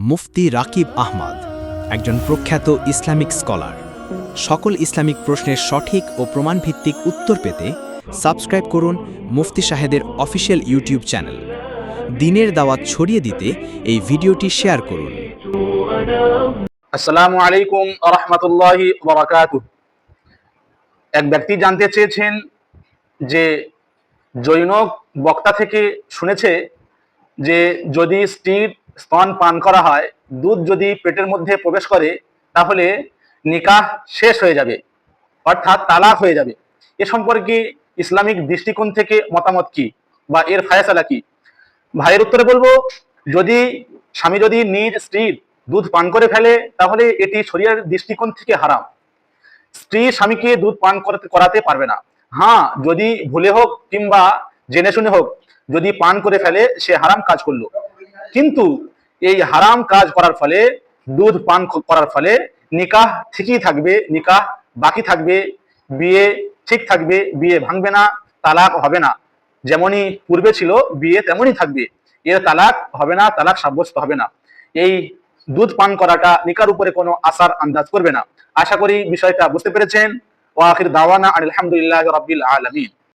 মুফতি রাকিব আহমদ একজন প্রখ্যাত Islamic scholar. সকল ইসলামিক প্রশ্নের সঠিক ও প্রমাণভিত্তিক উত্তর পেতে সাবস্ক্রাইব করুন মুফতি সাহেদের অফিসিয়াল ইউটিউব চ্যানেল। দ্বীনের দাওয়াত ছড়িয়ে দিতে এই ভিডিওটি শেয়ার করুন। আসসালামু আলাইকুম ওয়া রাহমাতুল্লাহি ওয়া বারাকাতুহু। এক ব্যক্তি জানতে চেয়েছেন যে জৈনক বক্তা থেকে শুনেছে যে যদি স্ত্রীর স্তন পান করা হয়, দুধ যদি পেটের মধ্যে প্রবেশ করে, তাহলে নিকাহ শেষ হয়ে যাবে, অর্থাৎ তালাক হয়ে যাবে। এ সম্পর্কে ইসলামিক দৃষ্টিকোণ থেকে মতামত কি বা এর ফায়সালা কি? ভাইয়ের উত্তরে বলবো, যদি স্বামী যদি নিজ স্ত্রীর দুধ পান করে ফেলে, তাহলে এটি শরীয়তের দৃষ্টিকোণ থেকে হারাম। স্ত্রী স্বামীকে দুধ পান করাতে পারবে না। হ্যাঁ, যদি ভুলে হোক কিংবা জেনে শুনে হোক, যদি পান করে ফেলে, সে হারাম কাজ করলো। কিন্তু এই হারাম কাজ করার ফলে, দুধ পান করার ফলে নিকাহ ঠিকই থাকবে, নিকাহ বাকি থাকবে, বিয়ে ঠিক থাকবে, বিয়ে ভাঙবে না, তালাক হবে না। যেমনই পূর্বে ছিল বিয়ে তেমনই থাকবে, এর তালাক হবে না, তালাক সাব্যস্ত হবে না। এই দুধ পান করাটা নিকার উপরে কোনো আসার আন্দাজ করবে না। আশা করি বিষয়টা বুঝতে পেরেছেন। ওয়া আখির দাওয়ানা আলহামদুলিল্লাহি রাব্বিল আলামিন।